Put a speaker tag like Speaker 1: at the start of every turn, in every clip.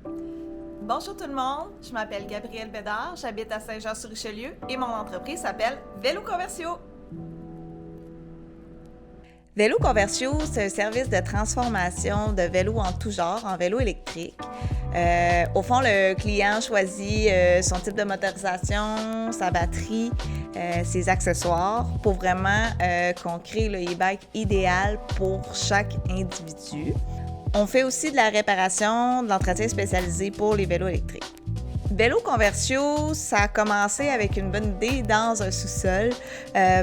Speaker 1: Bonjour tout le monde, je m'appelle Gabrielle Bédard, j'habite à Saint-Jean-sur-Richelieu et mon entreprise s'appelle Vélos Conversio.
Speaker 2: Vélos Conversio, c'est un service de transformation de vélos en tout genre, en vélo électrique. Au fond, le client choisit son type de motorisation, sa batterie, ses accessoires pour vraiment qu'on crée le e-bike idéal pour chaque individu. On fait aussi de la réparation, de l'entretien spécialisé pour les vélos électriques. Vélo Conversio, ça a commencé avec une bonne idée dans un sous-sol.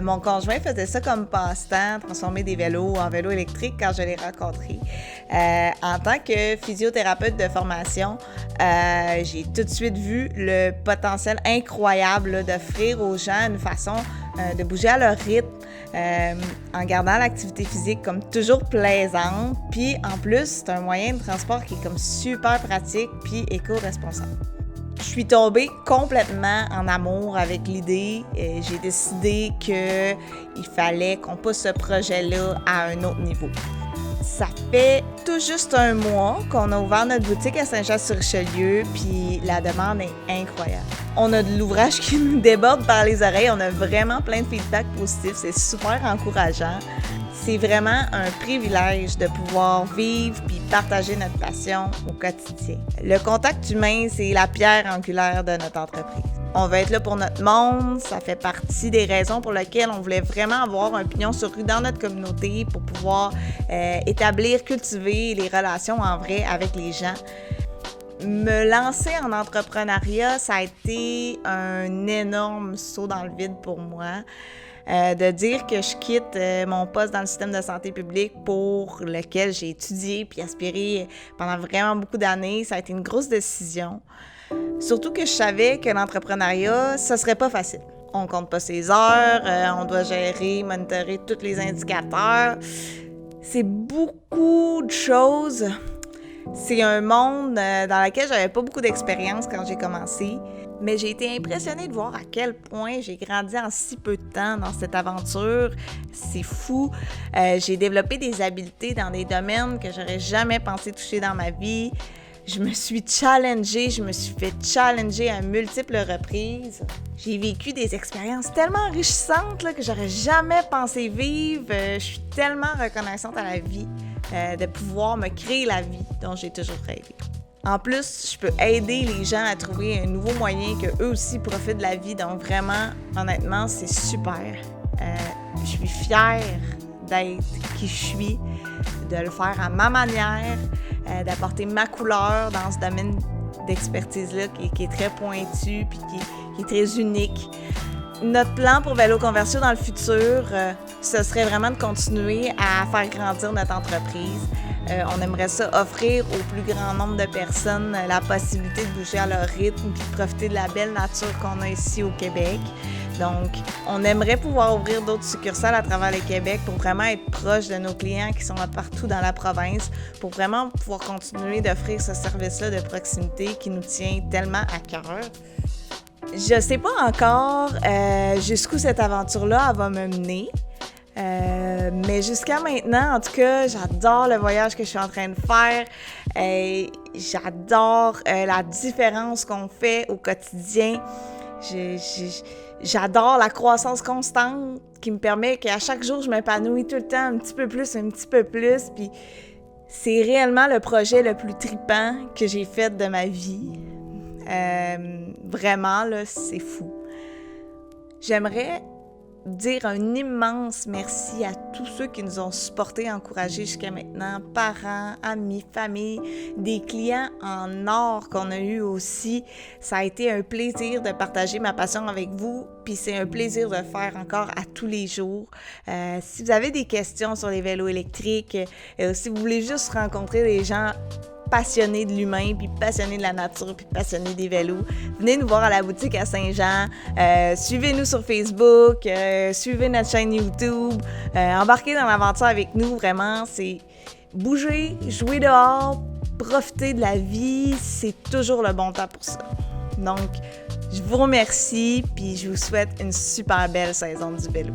Speaker 2: Mon conjoint faisait ça comme passe-temps, transformer des vélos en vélos électriques quand je l'ai rencontré. En tant que physiothérapeute de formation, j'ai tout de suite vu le potentiel incroyable là, d'offrir aux gens une façon de bouger à leur rythme, en gardant l'activité physique comme toujours plaisante. Puis en plus, c'est un moyen de transport qui est comme super pratique puis éco-responsable. Je suis tombée complètement en amour avec l'idée. J'ai décidé qu'il fallait qu'on pousse ce projet-là à un autre niveau. Ça fait tout juste un mois qu'on a ouvert notre boutique à Saint-Jean-sur-Richelieu, puis la demande est incroyable. On a de l'ouvrage qui nous déborde par les oreilles, on a vraiment plein de feedback positifs, c'est super encourageant. C'est vraiment un privilège de pouvoir vivre puis partager notre passion au quotidien. Le contact humain, c'est la pierre angulaire de notre entreprise. On veut être là pour notre monde, ça fait partie des raisons pour lesquelles on voulait vraiment avoir un pignon sur rue dans notre communauté pour pouvoir établir, cultiver les relations en vrai avec les gens. Me lancer en entrepreneuriat, ça a été un énorme saut dans le vide pour moi. De dire que je quitte mon poste dans le système de santé publique pour lequel j'ai étudié puis aspiré pendant vraiment beaucoup d'années, ça a été une grosse décision. Surtout que je savais que l'entrepreneuriat, ça serait pas facile. On compte pas ses heures, on doit gérer, monitorer tous les indicateurs. C'est beaucoup de choses. C'est un monde dans lequel j'avais pas beaucoup d'expérience quand j'ai commencé. Mais j'ai été impressionnée de voir à quel point j'ai grandi en si peu de temps dans cette aventure. C'est fou. J'ai développé des habiletés dans des domaines que j'aurais jamais pensé toucher dans ma vie. Je me suis challengée, je me suis fait challenger à multiples reprises. J'ai vécu des expériences tellement enrichissantes là, que j'aurais jamais pensé vivre. Je suis tellement reconnaissante à la vie de pouvoir me créer la vie dont j'ai toujours rêvé. En plus, je peux aider les gens à trouver un nouveau moyen qu'eux aussi profitent de la vie. Donc vraiment, honnêtement, c'est super. Je suis fière d'être qui je suis, de le faire à ma manière, d'apporter ma couleur dans ce domaine d'expertise-là qui est très pointu puis qui est très unique. Notre plan pour Vélo Conversio dans le futur, ce serait vraiment de continuer à faire grandir notre entreprise. On aimerait ça offrir au plus grand nombre de personnes la possibilité de bouger à leur rythme et de profiter de la belle nature qu'on a ici au Québec. Donc, on aimerait pouvoir ouvrir d'autres succursales à travers le Québec pour vraiment être proche de nos clients qui sont partout dans la province, pour vraiment pouvoir continuer d'offrir ce service-là de proximité qui nous tient tellement à cœur. Je sais pas encore jusqu'où cette aventure-là elle va me mener. Mais jusqu'à maintenant, en tout cas, j'adore le voyage que je suis en train de faire. J'adore la différence qu'on fait au quotidien. J'adore la croissance constante qui me permet qu'à chaque jour, je m'épanouis tout le temps un petit peu plus. Puis c'est réellement le projet le plus trippant que j'ai fait de ma vie. Vraiment, là, c'est fou. J'aimerais dire un immense merci à tous ceux qui nous ont supportés, encouragés jusqu'à maintenant, parents, amis, famille, des clients en or qu'on a eu aussi. Ça a été un plaisir de partager ma passion avec vous, puis c'est un plaisir de le faire encore à tous les jours. Si vous avez des questions sur les vélos électriques, si vous voulez juste rencontrer des gens passionnés de l'humain, puis passionnés de la nature, puis passionnés des vélos, venez nous voir à la boutique à Saint-Jean. Suivez-nous sur Facebook, suivez notre chaîne YouTube. Embarquez dans l'aventure avec nous, vraiment. C'est bouger, jouer dehors, profiter de la vie. C'est toujours le bon temps pour ça. Donc, je vous remercie, puis je vous souhaite une super belle saison du vélo.